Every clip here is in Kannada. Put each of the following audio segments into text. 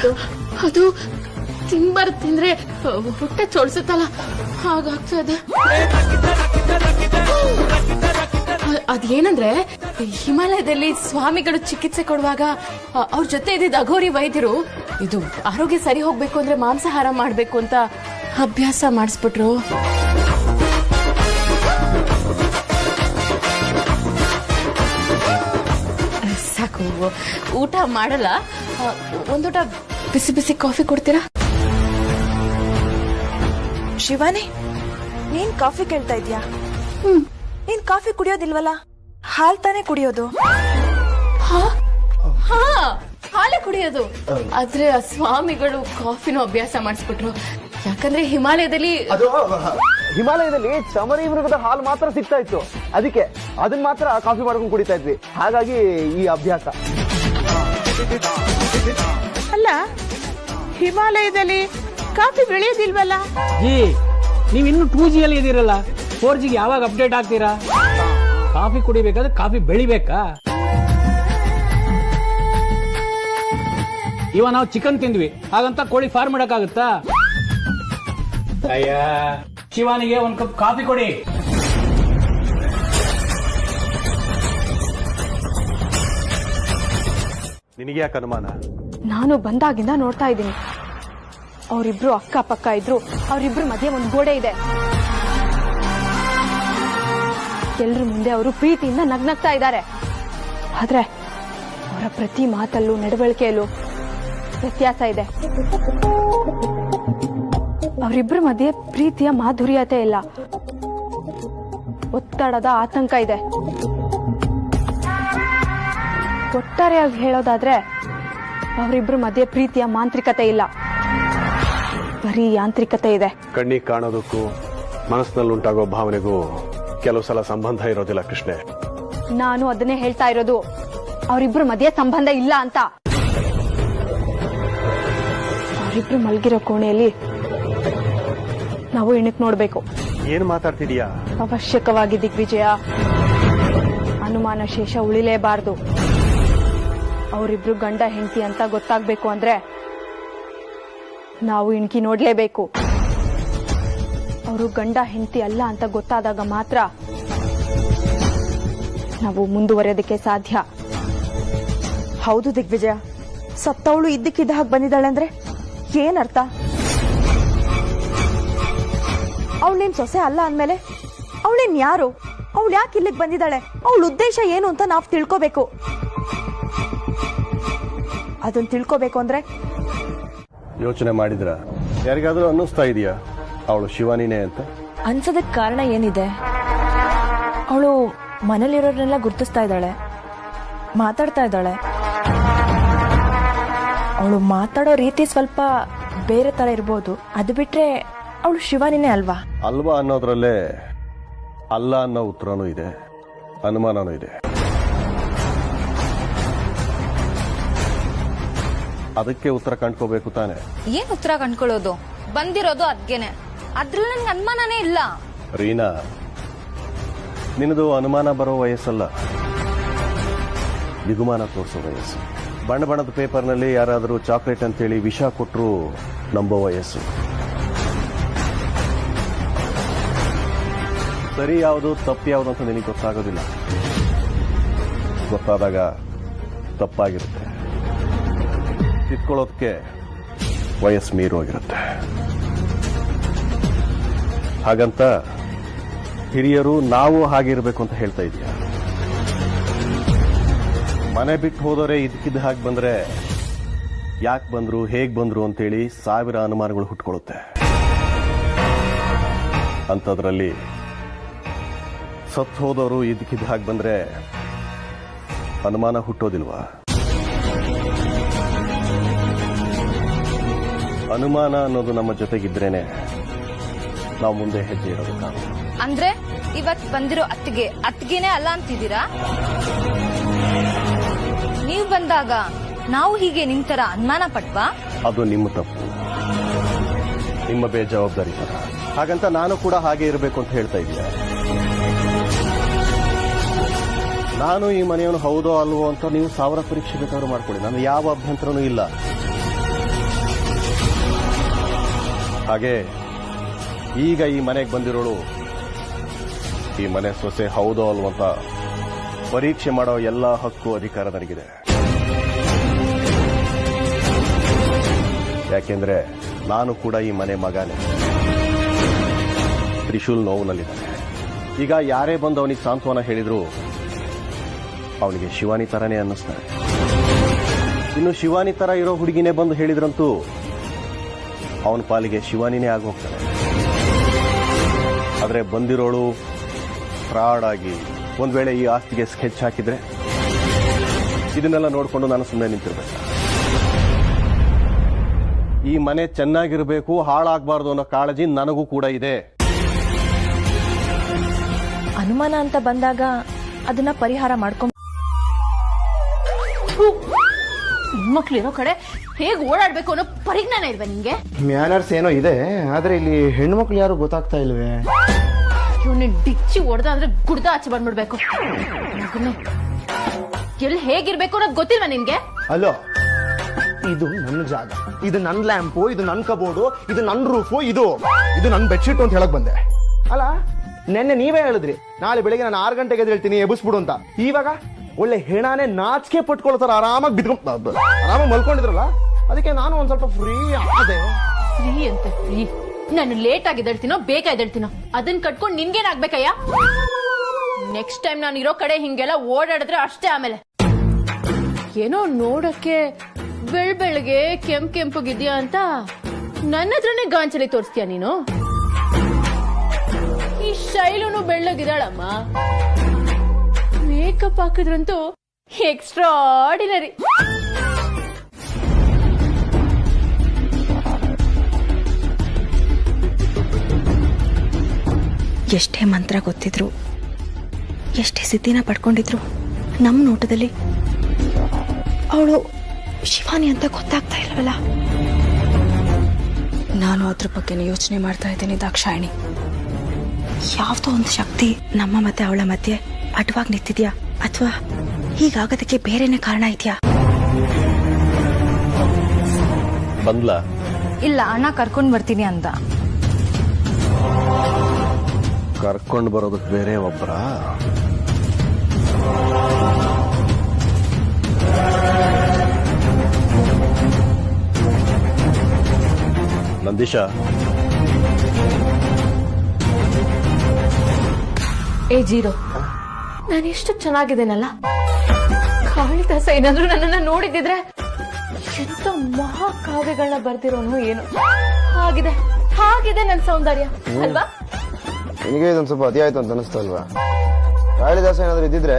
ಏನಾಯ್ತು? ಅದು ತಿಂದ್ರೆ ಹೊಟ್ಟೆ ಚೊಡ್ಸುತ್ತಲ್ಲ, ಹಾಗಾಗ್ತದೆ. ಅದೇನಂದ್ರೆ ಹಿಮಾಲಯದಲ್ಲಿ ಸ್ವಾಮಿಗಳು ಚಿಕಿತ್ಸೆ ಕೊಡುವಾಗ ಅವ್ರ ಜೊತೆ ಇದ್ದಿದ್ದ ಅಘೋರಿ ವೈದ್ಯರು ಇದು ಆರೋಗ್ಯ ಸರಿ ಹೋಗ್ಬೇಕು ಅಂದ್ರೆ ಮಾಂಸಾಹಾರ ಮಾಡ್ಬೇಕು ಅಂತ ಅಭ್ಯಾಸ ಮಾಡಿಸ್ಬಿಟ್ರು. ಸಾಕು, ಊಟ ಮಾಡಲ್ಲ. ಒಂದೂಟ ಬಿಸಿ ಬಿಸಿ ಕಾಫಿ ಕೊಡ್ತೀರಾ? ಶಿವಾನಿ, ನೀನ್ ಕಾಫಿ ಕೇಳ್ತಾ ಇದ್ಯಾ? ನೀನ್ ಕಾಫಿ ಕುಡಿಯೋದಿಲ್ವಲ್ಲ, ಹಾಲ್ ತಾನೇ ಕುಡಿಯೋದು. ಹಾಲೆ ಕುಡಿಯೋದು. ಆದ್ರೆ ಸ್ವಾಮಿಗಳು ಕಾಫಿನೂ ಅಭ್ಯಾಸ ಮಾಡಿಸ್ಬಿಟ್ರು. ಯಾಕಂದ್ರೆ ಹಿಮಾಲಯದಲ್ಲಿ ಚಮರಿ ಮೃಗದ ಹಾಲು ಮಾತ್ರ ಸಿಗ್ತಾ ಇತ್ತು. ಅದಕ್ಕೆ ಅದನ್ನ ಮಾತ್ರ ಕಾಫಿ ಮಾಡ್ಕೊಂಡು ಕುಡಿತಾ ಇದ್ವಿ. ಹಾಗಾಗಿ ಈ ಅಭ್ಯಾಸ. ಅಲ್ಲ, ಹಿಮಾಲಯದಲ್ಲಿ ಕಾಫಿ ಬೆಳೆಯೋದಿಲ್ವಲ್ಲ? ನೀವ್ ಇನ್ನು 2G ಅಲ್ಲಿ ಇದೀರಲ್ಲ, 4G ಯಾವಾಗ ಅಪ್ಡೇಟ್ ಆಗ್ತೀರಾ? ಕಾಫಿ ಕುಡಿಬೇಕಾದ್ರೆ ಕಾಫಿ ಬೆಳಿಬೇಕಾ? ಇವ ನಾವು ಚಿಕನ್ ತಿಂದ್ವಿ, ಹಾಗಂತ ಕೋಳಿ ಫಾರ್ಮ್ ಮಾಡಕ್ಕಾಗುತ್ತಾ? ಅಯ್ಯ, ಶಿವಾನಿಗೆ ಒಂದ್ ಕಪ್ ಕಾಫಿ ಕೊಡಿ. ನಿನಗೆ ಯಾಕೆ ಅನುಮಾನ? ನಾನು ಬಂದಾಗಿಂದ ನೋಡ್ತಾ ಇದ್ದೀನಿ. ಅವರಿಬ್ರು ಅಕ್ಕ ಪಕ್ಕ ಇದ್ರು, ಅವರಿಬ್ರು ಮಧ್ಯೆ ಒಂದು ಗೋಡೆ ಇದೆ. ಎಲ್ರ ಮುಂದೆ ಅವರು ಪ್ರೀತಿಯಿಂದ ನಗ್ನಗ್ತಾ ಇದ್ದಾರೆ. ಆದ್ರೆ ಅವರ ಪ್ರತಿ ಮಾತಲ್ಲೂ ನಡವಳಿಕೆಯಲ್ಲೂ ವ್ಯತ್ಯಾಸ ಇದೆ. ಅವರಿಬ್ರ ಮಧ್ಯೆ ಪ್ರೀತಿಯ ಮಾಧುರ್ಯತೆ ಇಲ್ಲ, ಒತ್ತಡದ ಆತಂಕ ಇದೆ. ಒಟ್ಟಾರೆಯಾಗಿ ಹೇಳೋದಾದ್ರೆ ಅವರಿಬ್ರ ಮಧ್ಯೆ ಪ್ರೀತಿಯ ಮಾಂತ್ರಿಕತೆ ಇಲ್ಲ, ಬರೀ ಯಾಂತ್ರಿಕತೆ ಇದೆ. ಕಣ್ಣಿಗೆ ಕಾಣೋದಕ್ಕೂ ಮನಸ್ಸಿನಲ್ಲಿ ಉಂಟಾಗೋ ಭಾವನೆಗೂ ಕೆಲವು ಸಲ ಸಂಬಂಧ ಇರೋದಿಲ್ಲ ಕೃಷ್ಣೆ. ನಾನು ಅದನ್ನೇ ಹೇಳ್ತಾ ಇರೋದು, ಅವರಿಬ್ರ ಮಧ್ಯೆ ಸಂಬಂಧ ಇಲ್ಲ ಅಂತ. ಅವರಿಬ್ರು ಮಲ್ಗಿರೋ ಕೋಣೆಯಲ್ಲಿ ನಾವು ಇಣಕ್ ನೋಡ್ಬೇಕು. ಏನ್ ಮಾತಾಡ್ತಿದೀಯಾ? ಅವಶ್ಯಕವಾಗಿ ದಿಗ್ವಿಜಯ, ಅನುಮಾನ ಶೇಷ ಉಳಿಲೇಬಾರದು. ಅವರಿಬ್ರು ಗಂಡ ಹೆಂಡತಿ ಅಂತ ಗೊತ್ತಾಗ್ಬೇಕು ಅಂದ್ರೆ ನಾವು ಇಣಕಿ ನೋಡ್ಲೇಬೇಕು. ಅವರು ಗಂಡ ಹೆಂಡತಿ ಅಲ್ಲ ಅಂತ ಗೊತ್ತಾದಾಗ ಮಾತ್ರ ನಾವು ಮುಂದುವರೆಯೋದಕ್ಕೆ ಸಾಧ್ಯ. ಹೌದು ದಿಗ್ವಿಜಯ, ಸತ್ತವಳು ಇದ್ದಕ್ಕಿದ್ದ ಹಾಗೆ ಬಂದಿದ್ದಾಳೆ ಅಂದ್ರೆ ಏನರ್ಥ? ಅವಳೇನ್ ಸೊಸೆ ಅಲ್ಲ ಅಂದ್ಮೇಲೆ ಅವಳೇನ್ ಯಾರು? ಅವಳು ಯಾಕೆ ಇಲ್ಲಿಗೆ ಬಂದಿದ್ದಾಳೆ? ಅವಳ ಉದ್ದೇಶ ಏನು ಅಂತ ನಾವು ತಿಳ್ಕೋಬೇಕು. ಅದನ್ನ ತಿಳ್ಕೋಬೇಕು ಅಂದ್ರೆ ಯೋಚನೆ ಮಾಡಿದ್ರ? ಯಾರಿಗಾದ್ರೂ ಅನ್ನಿಸ್ತಾ ಇದೆಯಾ ಅವಳು ಶಿವಾನಿನೇ ಅಂತ? ಅನ್ಸೋದಕ್ ಕಾರಣ ಏನಿದೆ? ಅವಳು ಮನೇಲಿರೋರ್ನೆಲ್ಲ ಗುರ್ತಿಸ್ತಾ ಇದ್ದಾಳೆ, ಮಾತಾಡ್ತಾ ಇದ್ದಾಳೆ. ಅವಳು ಮಾತಾಡೋ ರೀತಿ ಸ್ವಲ್ಪ ಬೇರೆ ತರ ಇರ್ಬೋದು. ಅದು ಬಿಟ್ರೆ ಅವಳು ಶಿವಾನಿನೇ ಅಲ್ವಾ? ಅಲ್ವಾ ಅನ್ನೋದ್ರಲ್ಲೇ ಅಲ್ಲ ಅನ್ನೋ ಉತ್ತರನೂ ಇದೆ, ಅನುಮಾನನೂ ಇದೆ. ಅದಕ್ಕೆ ಉತ್ತರ ಕಂಡ್ಕೋಬೇಕು ತಾನೆ. ಏನ್ ಉತ್ತರ ಕಂಡ್ಕೊಳ್ಳೋದು? ಬಂದಿರೋದು ಅದ್ಗೆನೆ, ಅದ್ರಲ್ಲಿ ನನ್ಗೆ ಅನುಮಾನನೇ ಇಲ್ಲ. ರೀನಾ, ನಿನ್ನದು ಅನುಮಾನ ಬರೋ ವಯಸ್ಸಲ್ಲ, ಬಿಗುಮಾನ ತೋರಿಸೋ ವಯಸ್ಸು. ಬಣ್ಣ ಬಣ್ಣದ ಪೇಪರ್ನಲ್ಲಿ ಯಾರಾದರೂ ಚಾಕ್ಲೇಟ್ ಅಂತೇಳಿ ವಿಷ ಕೊಟ್ಟರು ನಂಬೋ ವಯಸ್ಸು. ಸರಿ ಯಾವುದು ತಪ್ಪು ಯಾವುದು ಅಂತ ನಿನಗೆ ಗೊತ್ತಾಗೋದಿಲ್ಲ. ಗೊತ್ತಾದಾಗ ತಪ್ಪಾಗಿರುತ್ತೆ. ತಿದ್ಕೊಳ್ಳೋದಕ್ಕೆ ವಯಸ್ಸು ಮೀರೋಗಿರುತ್ತೆ. ಹಾಗಂತ ಹಿರಿಯರು ನಾವು ಹಾಗಿರ್ಬೇಕು ಅಂತ ಹೇಳ್ತಾ ಇದೀಯ? ಮನೆ ಬಿಟ್ಟು ಹೋದವರೇ ಇದಕ್ಕಿದ್ದ ಹಾಗೆ ಬಂದ್ರೆ ಯಾಕೆ ಬಂದ್ರು, ಹೇಗ್ ಬಂದ್ರು ಅಂತೇಳಿ 1000 ಅನುಮಾನಗಳು ಹುಟ್ಕೊಳ್ಳುತ್ತೆ. ಅಂಥದ್ರಲ್ಲಿ ಸತ್ತು ಹೋದವರು ಇದಕ್ಕಿದ್ದ ಹಾಗೆ ಬಂದ್ರೆ ಅನುಮಾನ ಹುಟ್ಟೋದಿಲ್ವಾ? ಅನುಮಾನ ಅನ್ನೋದು ನಮ್ಮ ಜೊತೆಗಿದ್ರೇನೆ ನಾವು ಮುಂದೆ ಹೆಜ್ಜೆ ಇರೋದಕ್ಕ. ಅಂದ್ರೆ ಇವತ್ ಬಂದಿರೋ ಅತ್ತಿಗೆನೇ ಅಲ್ಲ ಅಂತಿದ್ದೀರಾ? ನೀವ್ ಬಂದಾಗ ನಾವು ಹೀಗೆ ನಿಂತರ ಅನುಮಾನ ಪಟ್ವಾ? ಅದು ನಿಮ್ಮ ತಪ್ಪು, ನಿಮ್ಮ ಬೇಜವಾಬ್ದಾರಿ ತರ. ಹಾಗಂತ ನಾನು ಕೂಡ ಹಾಗೆ ಇರಬೇಕು ಅಂತ ಹೇಳ್ತಾ ಇದೀಯ? ನಾನು ಈ ಮನೆಯವನು ಹೌದೋ ಅಲ್ವೋ ಅಂತ ನೀವು 1000 ಪರೀಕ್ಷೆ ಬೇಕಾದ್ರೂ ಮಾಡ್ಕೊಳ್ಳಿ, ನಾನು ಯಾವ ಅಭ್ಯಂತರನೂ ಇಲ್ಲ. ಹಾಗೆ ಈಗ ಈ ಮನೆಗೆ ಬಂದಿರೋಳು ಈ ಮನೆ ಸೊಸೆ ಹೌದೋ ಅಲ್ವೋ ಅಂತ ಪರೀಕ್ಷೆ ಮಾಡೋ ಎಲ್ಲ ಹಕ್ಕು ಅಧಿಕಾರ ನನಗಿದೆ. ಯಾಕೆಂದ್ರೆ ನಾನು ಕೂಡ ಈ ಮನೆ ಮಗನೇ. ತ್ರಿಶೂಲ್ ನೋವಿನಲ್ಲಿದ್ದಾನೆ. ಈಗ ಯಾರೇ ಬಂದು ಅವನಿಗೆ ಸಾಂತ್ವನ ಹೇಳಿದ್ರು ಅವನಿಗೆ ಶಿವಾನಿ ತರನೇ ಅನ್ನಿಸ್ತಾರೆ. ಇನ್ನು ಶಿವಾನಿ ತರ ಇರೋ ಹುಡುಗಿನೇ ಬಂದು ಹೇಳಿದ್ರಂತೂ ಅವನ ಪಾಲಿಗೆ ಶಿವಾನಿನೇ ಆಗೋಗ್ತಾನೆ. ಆದ್ರೆ ಬಂದಿರೋಳು ಫ್ರಾಡ್ ಆಗಿ ಒಂದ್ ವೇಳೆ ಈ ಆಸ್ತಿಗೆ ಸ್ಕೆಚ್ ಹಾಕಿದ್ರೆ ಇದನ್ನೆಲ್ಲ ನೋಡ್ಕೊಂಡು ನಾನು ಸುಮ್ಮನೆ ನಿಂತಿರ್ಬೇಕು. ಈ ಮನೆ ಚೆನ್ನಾಗಿರ್ಬೇಕು, ಹಾಳಾಗಬಾರ್ದು ಅನ್ನೋ ಕಾಳಜಿ ನನಗೂ ಕೂಡ ಇದೆ. ಅನುಮಾನ ಅಂತ ಬಂದಾಗ ಅದನ್ನ ಪರಿಹಾರ ಮಾಡ್ಕೊಂಡ್ ಮಕ್ಳು ಇರೋ ಕಡೆ ಹೇಗ್ ಓಡಾಡ್ಬೇಕು ಅನ್ನೋ ಪರಿಜ್ಞಾನ ಇಲ್ವಾ ನಿಂಗೆ? ಮ್ಯಾನರ್ಸ್ ಏನೋ ಇದೆ, ಆದ್ರೆ ಇಲ್ಲಿ ಹೆಣ್ಮಕ್ಳು ಯಾರು ಗೊತ್ತಾಗ್ತಾ ಇಲ್ವೇ? ಇವನ್ನ ಡಿಚ್ಚಿ ಹೊಡೆದ ಅಂದ್ರೆ ಗುಡ್ದ ಆಚೆ ಬಂದ್ಬಿಡ್ಬೇಕು. ಎಲ್ಲಿ ಹೇಗಿರ್ಬೇಕು ಅನ್ನೋದು ಗೊತ್ತಿಲ್ವಾ ನಿನ್ಗೆ? ಅಲೋ, ಇದು ನನ್ನ ಜಾಗ, ಇದು ನನ್ನ ಲ್ಯಾಂಪು, ಇದು ನನ್ನ ಕಬೋರ್ಡು, ಇದು ನನ್ನ ರೂಫು, ಇದು ನನ್ನ ಬೆಡ್ಶೀಟ್ ಅಂತ ಹೇಳಕ್ ಬಂದೆ. ಅಲ್ಲ, ನೆನ್ನೆ ನೀವೇ ಹೇಳಿದ್ರಿ ನಾಳೆ ಬೆಳಿಗ್ಗೆ ನಾನು 6 ಗಂಟೆಗೆ ಹೇಳ್ತೀನಿ ಎಬ್ಬಿಸ್ಬಿಡು ಅಂತ. ಇವಾಗ ಒಳ್ಳೆ ಹೆಣಾನೇ ನಾಚಿಕೆ ಪಟ್ಕೊಳ್ತಾರ, ಆರಾಮಾಗಿ ಆರಾಮಾಗಿ ಮಲ್ಕೊಂಡಿದ್ರಲ್ಲ, ಅದಕ್ಕೆ ನಾನು ಒಂದ್ ಸ್ವಲ್ಪ ಫ್ರೀ ಆದೆ. ಫ್ರೀ ಅಂತ ಫ್ರೀ? ನಾನು ಲೇಟ್ ಆಗಿ ಎದ್ದೇಳ್ತೀನೋ ಬೇಗ ಎದ್ದೇಳ್ತೀನೋ ಅದನ್ನ ಕಟ್ಕೊಂಡು ನಿನ್ಗೇನಾಗ್ಬೇಕಯ್ಯ? ನೆಕ್ಸ್ಟ್ ಟೈಮ್ ನಾನು ಇರೋ ಕಡೆ ಹಿಂಗೆಲ್ಲ ಓಡಾಡಿದ್ರೆ ಅಷ್ಟೇ. ಆಮೇಲೆ ಏನೋ ನೋಡಕ್ಕೆ ಬೆಳ್ಬೆಳಗ್ಗೆ ಕೆಂಪಗಿದ್ಯಾ ಅಂತ ನನ್ನ ಹತ್ರನೇ ಗಾಂಚಲಿ ತೋರಿಸ್ತೀಯ ನೀನು? ಈ ಶೈಲೂನು ಬೆಳ್ಳಗಿದಾಳಮ್ಮ, ಮೇಕಪ್ ಹಾಕಿದ್ರಂತೂ ಎಕ್ಸ್ಟ್ರಾ ಆರ್ಡಿನರಿ. ಎಷ್ಟೇ ಮಂತ್ರ ಗೊತ್ತಿದ್ರು, ಎಷ್ಟೇ ಸಿದ್ಧಿನ ಪಡ್ಕೊಂಡಿದ್ರು, ನಮ್ಮ ನೋಟದಲ್ಲಿ ಅವಳು ಶಿವಾನಿ ಅಂತ ಗೊತ್ತಾಗ್ತಾ ಇಲ್ವಲ್ಲ. ನಾನು ಅದ್ರ ಬಗ್ಗೆ ಯೋಚನೆ ಮಾಡ್ತಾ ಇದ್ದೀನಿ ದಾಕ್ಷಾಯಿಣಿ. ಯಾವ್ದೋ ಒಂದು ಶಕ್ತಿ ನಮ್ಮ ಮತ್ತೆ ಅವಳ ಮಧ್ಯೆ ಅಡ್ವಾಗಿ ನಿಂತಿದ್ಯಾ, ಅಥವಾ ಹೀಗಾಗೋದಕ್ಕೆ ಬೇರೆನೇ ಕಾರಣ ಇದೆಯಾ? ಬಂದ್ಲಾ? ಇಲ್ಲ, ಅಣ್ಣ ಕರ್ಕೊಂಡ್ ಬರ್ತೀನಿ ಅಂತ. ಕರ್ಕೊಂಡು ಬರೋದಕ್ಕೆ ಬೇರೆ ಒಬ್ಬರ? ನಂದೀಶ, ಏ ಜೀರೋ, ನಾನು ಎಷ್ಟು ಚೆನ್ನಾಗಿದ್ದೇನಲ್ಲ. ಕಾಳಿದಾಸ ಏನಾದ್ರೂ ನನ್ನನ್ನ ನೋಡಿದಿದ್ರೆ ಎಂತ ಮಹಾಕಾವ್ಯಗಳನ್ನ ಬರ್ದಿರೋನು ಏನು. ಹಾಗಿದೆ ನನ್ನ ಸೌಂದರ್ಯ ಅಲ್ವಾ? ನಿನಗೆ ಇದೊಂದು ಸ್ವಲ್ಪ ಅತಿ ಆಯ್ತು ಅಂತ ಅನಿಸ್ತಾ ಅಲ್ವಾ? ಕಾಳಿದಾಸ ಏನಾದ್ರು ಇದ್ದಿದ್ರೆ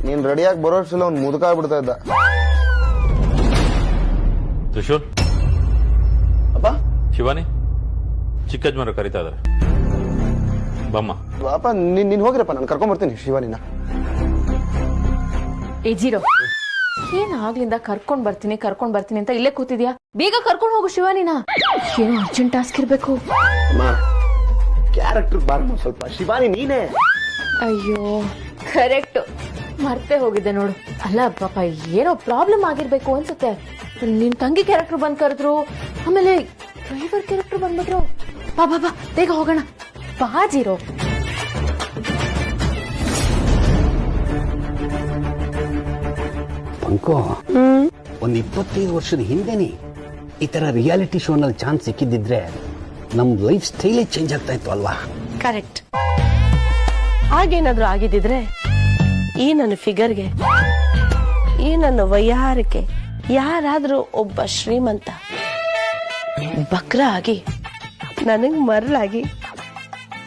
ನೀನ್ ರೆಡಿಯಾಗಿ ಬರೋಷ್ಟಲ್ಲ ಅವ್ನು ಮುದುಕಾಗ್ಬಿಡ್ತಾ ಇದ್ದ. ತ್ರಿಶೂಲ್, ಅಪ್ಪ, ಶಿವಾನಿ, ಚಿಕ್ಕ ಯಜಮಾನರು ಕರೀತಾ ಇದಾರೆ, ಬಮ್ಮ. ಅಪ್ಪ ನೀನ್ ಹೋಗ್ರಪ್ಪ, ನಾನು ಕರ್ಕೊಂಡ್ ಬರ್ತೀನಿ ಶಿವಾನಿನ. ಏ ಜೀರೋ, ಏನಾಗ್ಲಿಂದ ಕರ್ಕೊಂಡ್ ಬರ್ತೀನಿ ಅಂತ ಇಲ್ಲೇ ಕೂತಿದ್ಯಾ? ಬೇಗ ಕರ್ಕೊಂಡ್ ಹೋಗು ಶಿವಾನಿನ. ಏನೋ ಅರ್ಜೆಂಟ್ ಟಾಸ್ಕ್ ಇರ್ಬೇಕು. ಕ್ಯಾರೆಕ್ಟರ್ ಬಾರಮ್ಮ ಸ್ವಲ್ಪ. ಶಿವಾನಿ ನೀನೇ. ಅಯ್ಯೋ ಕರೆಕ್ಟ್, ಮರ್ತೆ ಹೋಗಿದ್ದೆ ನೋಡು. ಅಲ್ಲ ಪಾಪ, ಏನೋ ಪ್ರಾಬ್ಲಮ್ ಆಗಿರ್ಬೇಕು ಅನ್ಸುತ್ತೆ. ನಿನ್ ತಂಗಿ ಕ್ಯಾರೆಕ್ಟರ್ ಬಂದ್ ಕರೆದ್ರು, ಆಮೇಲೆ ಡ್ರೈವರ್ ಕ್ಯಾರೆಕ್ಟರ್ ಬಂದ್ಬಿಟ್ರು. ಬಾ ಬಾ ಬಾ, ಬೇಗ ಹೋಗೋಣ. ಬಾ ಜೀರೋ. ಪಂಕೋ, ಒಂದು 25 ವರ್ಷದ ಹಿಂದೆನೆ ಈ ತರ ರಿಯಾಲಿಟಿ ಶೋನಲ್ಲಿ ಚಾನ್ಸ್ ಸಿಕ್ಕಿದ್ದಿದ್ರೆ ನಮ್ ಲೈಫ್ ಸ್ಟೈಲೇ ಚೇಂಜ್ ಆಗ್ತಾ ಇತ್ತು ಅಲ್ವಾ? ಕರೆಕ್ಟ್. ಹಾಗೇನಾದ್ರೂ ಆಗಿದ್ದಿದ್ರೆ ಈ ನನ್ನ ಫಿಗರ್ಗೆ, ಈ ನನ್ನ ವೈಯಾರಕ್ಕೆ ಯಾರಾದ್ರೂ ಒಬ್ಬ ಶ್ರೀಮಂತ ಬಕ್ರ ಆಗಿ ನನಗ್ ಮರಳಾಗಿ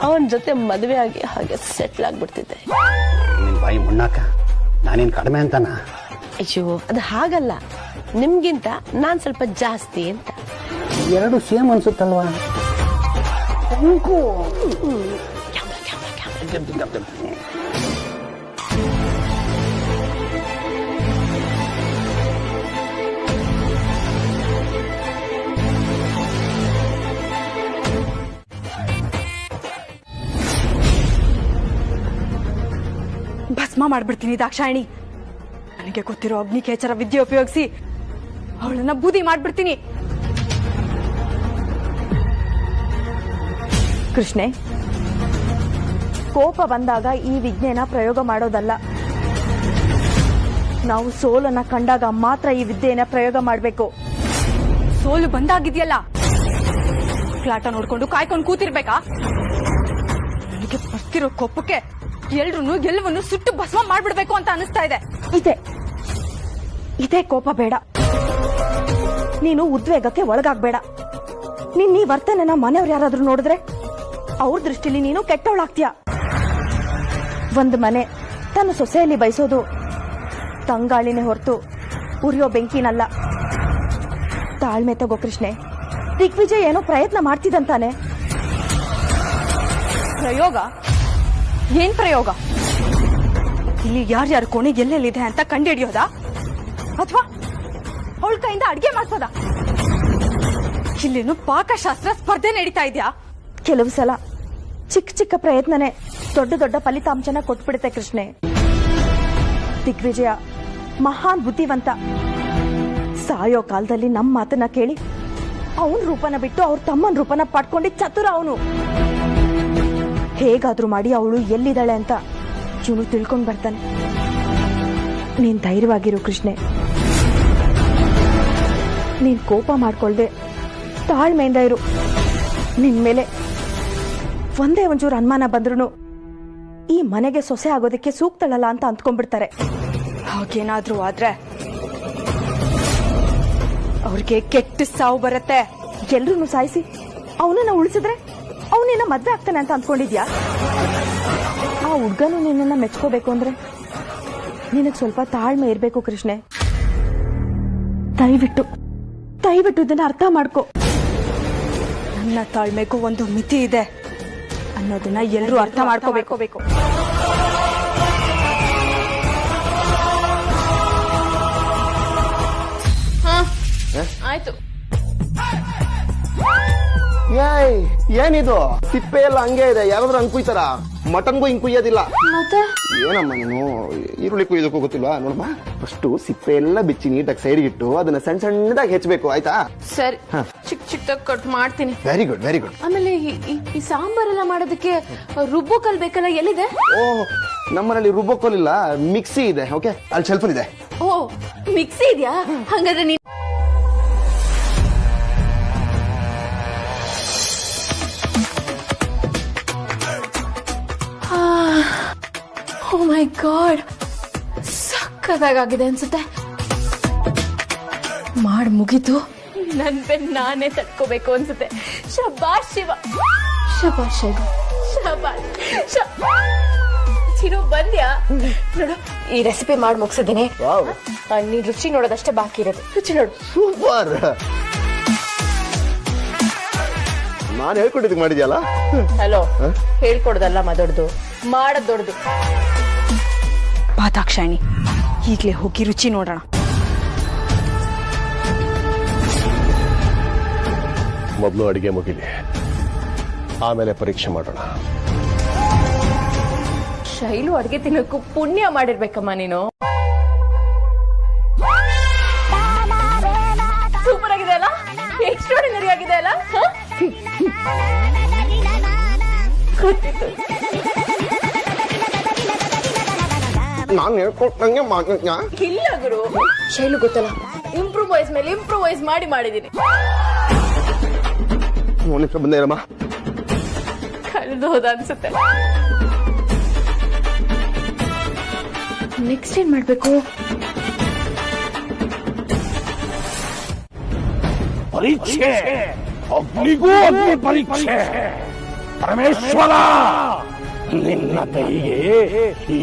ಅವನ ಜೊತೆ ಮದುವೆ ಆಗಿ ಹಾಗೆ ಸೆಟ್ಲ್ ಆಗ್ಬಿಡ್ತಿದ್ದೆ. ನಿನ್ ಬಾಯಿ ಮುಣ್ಣಾಕ ನಾನೇನ್ ಕಡಿಮೆ ಅಂತಾನ? ಅಯ್ಯೋ, ಅದು ಹಾಗಲ್ಲ, ನಿಮ್ಗಿಂತ ನಾನ್ ಸ್ವಲ್ಪ ಜಾಸ್ತಿ ಅಂತ. ಎರಡು ಸೇಮ್ ಅನ್ಸುತ್ತಲ್ವಾ? ಭಸ್ಮ ಮಾಡ್ಬಿಡ್ತೀನಿ ದಾಕ್ಷಾಯಿಣಿ. ನನಗೆ ಗೊತ್ತಿರೋ ಅಗ್ನಿಕೇಚರ ವಿದ್ಯೆ ಉಪಯೋಗಿಸಿ ಅವಳನ್ನ ಬೂದಿ ಮಾಡ್ಬಿಡ್ತೀನಿ. ಕೃಷ್ಣೆ, ಕೋಪ ಬಂದಾಗ ಈ ವಿದ್ಯೆನ ಪ್ರಯೋಗ ಮಾಡೋದಲ್ಲ. ನಾವು ಸೋಲನ್ನ ಕಂಡಾಗ ಮಾತ್ರ ಈ ವಿದ್ಯೆನ ಪ್ರಯೋಗ ಮಾಡಬೇಕು. ಸೋಲು ಬಂದಾಗಿದೆಯಲ್ಲ, ಕ್ಲಾಟ ನೋಡ್ಕೊಂಡು ಕಾಯ್ಕೊಂಡು ಕೂತಿರ್ಬೇಕಾ? ನನಗೆ ಬರ್ತಿರೋ ಕೋಪಕ್ಕೆ ಎಲ್ರು ಗೆಲುವನ್ನು ಸುಟ್ಟು ಭಸ್ಮ ಮಾಡ್ಬಿಡ್ಬೇಕು ಅಂತ ಅನಿಸ್ತಾ ಇದೆ. ಇದೇ ಕೋಪ ಬೇಡ. ನೀನು ಉದ್ವೇಗಕ್ಕೆ ಒಳಗಾಗ್ಬೇಡ. ನೀನ್ ಈ ವರ್ತನೆನ ಮನೆಯವ್ರು ಯಾರಾದ್ರೂ ನೋಡಿದ್ರೆ ಅವ್ರ ದೃಷ್ಟಿಲಿ ನೀನು ಕೆಟ್ಟವಳಾಗ್ತೀಯ. ಒಂದು ಮನೆ ತನ್ನ ಸೊಸೆಯಲ್ಲಿ ಬಯಸೋದು ತಂಗಾಳಿನೇ ಹೊರತು ಉರಿಯೋ ಬೆಂಕಿನಲ್ಲ. ತಾಳ್ಮೆ ತಗೋ ಕೃಷ್ಣೆ. ದಿಗ್ವಿಜಯ್ ಏನೋ ಪ್ರಯತ್ನ ಮಾಡ್ತಿದ್ದಂತಾನೆ. ಪ್ರಯೋಗ? ಏನ್ ಪ್ರಯೋಗ? ಇಲ್ಲಿ ಯಾರ್ಯಾರ ಕೋಣೆ ಎಲ್ಲೆಲ್ಲಿದೆ ಅಂತ ಕಂಡುಹಿಡಿಯೋದಾ ಅಥವಾ ಅವಳ ಕೈಯಿಂದ ಅಡ್ಗೆ ಮಾಡ್ಸೋದಾ? ಇಲ್ಲೇನು ಪಾಕಶಾಸ್ತ್ರ ಸ್ಪರ್ಧೆ ನಡೀತಾ ಇದೆಯಾ? ಕೆಲವು ಸಲ ಚಿಕ್ಕ ಚಿಕ್ಕ ಪ್ರಯತ್ನನೇ ದೊಡ್ಡ ದೊಡ್ಡ ಫಲಿತಾಂಶನ ಕೊಟ್ಬಿಡುತ್ತೆ ಕೃಷ್ಣೆ. ದಿಗ್ವಿಜಯ ಮಹಾನ್ ಬುದ್ಧಿವಂತ. ಸಾಯೋ ಕಾಲದಲ್ಲಿ ನಮ್ಮ ಮಾತನ್ನ ಕೇಳಿ ಅವನ ರೂಪನ ಬಿಟ್ಟು ಅವ್ರ ತಮ್ಮನ ರೂಪನ ಪಡ್ಕೊಂಡು ಚತುರ ಅವನು. ಹೇಗಾದ್ರೂ ಮಾಡಿ ಅವಳು ಎಲ್ಲಿದ್ದಾಳೆ ಅಂತ ಇವನು ತಿಳ್ಕೊಂಡ್ ಬರ್ತಾನೆ. ನೀನ್ ಧೈರ್ಯವಾಗಿರು ಕೃಷ್ಣೆ. ನೀನ್ ಕೋಪ ಮಾಡ್ಕೊಳ್ದೆ ತಾಳ್ಮೆಯಿಂದ ಇರು. ನಿನ್ ಮೇಲೆ ಒಂದೇ ಒಂಚೂರು ಅನುಮಾನ ಬಂದ್ರು ಈ ಮನೆಗೆ ಸೊಸೆ ಆಗೋದಕ್ಕೆ ಸೂಕ್ತಳಲ್ಲ ಅಂತ ಅಂದ್ಕೊಂಡ್ಬಿಡ್ತಾರೆ. ಹಾಗೇನಾದ್ರೂ ಆದ್ರೆ ಅವ್ರಿಗೆ ಕೆಟ್ಟ ಸಾವು ಬರುತ್ತೆ. ಎಲ್ರೂ ಸಾಯಿಸಿ ಅವನನ್ನ ಉಳಿಸಿದ್ರೆ ಅವನಿನ್ನ ಮದ್ವೆ ಆಗ್ತಾನೆ ಅಂತ ಅಂದ್ಕೊಂಡಿದ್ಯಾ? ಆ ಹುಡ್ಗನು ನಿನ್ನನ್ನ ಮೆಚ್ಕೋಬೇಕು ಅಂದ್ರೆ ನಿನಗ್ ಸ್ವಲ್ಪ ತಾಳ್ಮೆ ಇರ್ಬೇಕು ಕೃಷ್ಣೆ. ದಯವಿಟ್ಟು ಇದನ್ನ ಅರ್ಥ ಮಾಡ್ಕೋ. ನನ್ನ ತಾಳ್ಮೆಗೂ ಒಂದು ಮಿತಿ ಇದೆ ಅನ್ನೋದನ್ನ ಎಲ್ಲರೂ ಅರ್ಥ ಮಾಡ್ಕೋಬೇಕು. ಆಯ್ತು. ಏನಿದು ಸಿಪ್ಪೆ ಎಲ್ಲ ಹಂಗೆ ಇದೆ, ಯಾರಾದ್ರೂ ಹಂಗ್ ಕುಯ್ತಾರ? ಮಟನ್ಗೂ ಹಿಂಗ್ ಕುಯ್ಯೋದಿಲ್ಲ. ಮತ್ತೆ ಏನಮ್ಮ ನೀನು ಈರುಳ್ಳಿ ಕುಯ್ಯೋದಕ್ಕೂ ಗೊತ್ತಿಲ್ವಾ? ನೋಡಮ್ಮ, ಫಸ್ಟ್ ಸಿಪ್ಪೆ ಎಲ್ಲ ಬಿಚ್ಚಿ ನೀಟಾಗಿ ಸೈಡ್ಗಿಟ್ಟು ಅದನ್ನ ಸಣ್ಣ ಸಣ್ಣದಾಗಿ ಹೆಚ್ಚಬೇಕು, ಆಯ್ತಾ? ಸರಿ, ಚಿಕ್ಕದಾಗಿ ಕಟ್ ಮಾಡ್ತೀನಿ. Very good very good. ಆಮೇಲೆ ಈ ಸಾಂಬಾರೆಲ್ಲ ಮಾಡೋದಕ್ಕೆ ರುಬ್ಬೋ ಕಲ್ ಬೇಕಲ್ಲ, ಎಲ್ಲಿದೆ? ಓಹ್, ನಮ್ಮನೇಲಿ ರುಬ್ಬೋಕೋಲ್ ಇಲ್ಲ, ಮಿಕ್ಸಿ ಇದೆ. ಓಕೆ, ಅಲ್ಲಿ ಶೆಲ್ಫ್ ಇದೆ. ಓ, ಮಿಕ್ಸಿ ಇದೆಯಾ? ಹಂಗಾದ್ರೆ ನೀನು ಓ ಮೈ ಗಾಡ್, ಸಕ್ಕದಾಗಿದೆ ಅನ್ಸುತ್ತೆ. ಮಾಡ್ ಮುಗಿತು. ನನ್ ಬೆನ್ ನಾನೇ ತಡ್ಕೋಬೇಕು ಅನ್ಸುತ್ತೆ. ಶಬಾಷ್ ಶಿವ, ಶಬಾಷ್ ಶಿವ, ಶಬಾಷ್. ಚಿರು ಬಂದ್ಯಾ? ನೋಡು, ಈ ರೆಸಿಪಿ ಮಾಡಿ ಮುಗಿಸಿದ್ದೀನಿ. ನೀನ್ ರುಚಿ ನೋಡೋದಷ್ಟೇ ಬಾಕಿ ಇರೋದು. ರುಚಿ ನೋಡು. ಸೂಪರ್. ನಾನು ಹೇಳ್ಕೊಟ್ಟಿದ್ ಮಾಡಿದ್ಯಲ್ಲ. ಹಲೋ, ಹೇಳ್ಕೊಡ್ದಲ್ಲ ದೊಡ್ಡದು, ಮಾಡೋದ್ ದೊಡ್ಡದು. ಬಾ ದಾಕ್ಷಾಯಿಣಿ, ಈಗ್ಲೇ ಹೋಗಿ ರುಚಿ ನೋಡೋಣ. ಮೊದಲು ಅಡಿಗೆ ಮುಗಿಲಿ, ಆಮೇಲೆ ಪರೀಕ್ಷೆ ಮಾಡೋಣ. ಶೈಲು ಅಡಿಗೆ ತಿನ್ನೋಕ್ಕೂ ಪುಣ್ಯ ಮಾಡಿರ್ಬೇಕಮ್ಮ ನೀನು. ಸೂಪರ್ ಆಗಿದೆ ಅಲ್ಲ? ಎಕ್ಸ್ಟ್ರಾರ್ಡಿನರಿ ಆಗಿದೆ ಅಲ್ಲ? ಗೊತ್ತಿತ್ತು. ನಾನು ಹೇಳ್ಕೊಟ್ಟಂಗೆ ಮಾಡಿದ್ಯಾ? ಇಲ್ಲ ಗುರು, ಶೈಲು ಗೊತ್ತಲ್ಲ, ಇಂಪ್ರೂವೈಸ್ ಮೇಲೆ ಇಂಪ್ರೂವೈಸ್ ಮಾಡಿದೀನಿ. ನಿಮಿಷ ಬಂದೇ ಇರಮ್ಮ. ಕಳೆದು ಹೋದ ಅನ್ಸುತ್ತೆ. ನೆಕ್ಸ್ಟ್ ಏನ್ ಮಾಡ್ಬೇಕು? ಪರೀಕ್ಷೆ, ಅಗ್ನಿಗೂ ಅಗ್ನಿ ಪರೀಕ್ಷೆ. ಪರಮೇಶ್ವರ, ನಿನ್ನ ಕೈಗೆ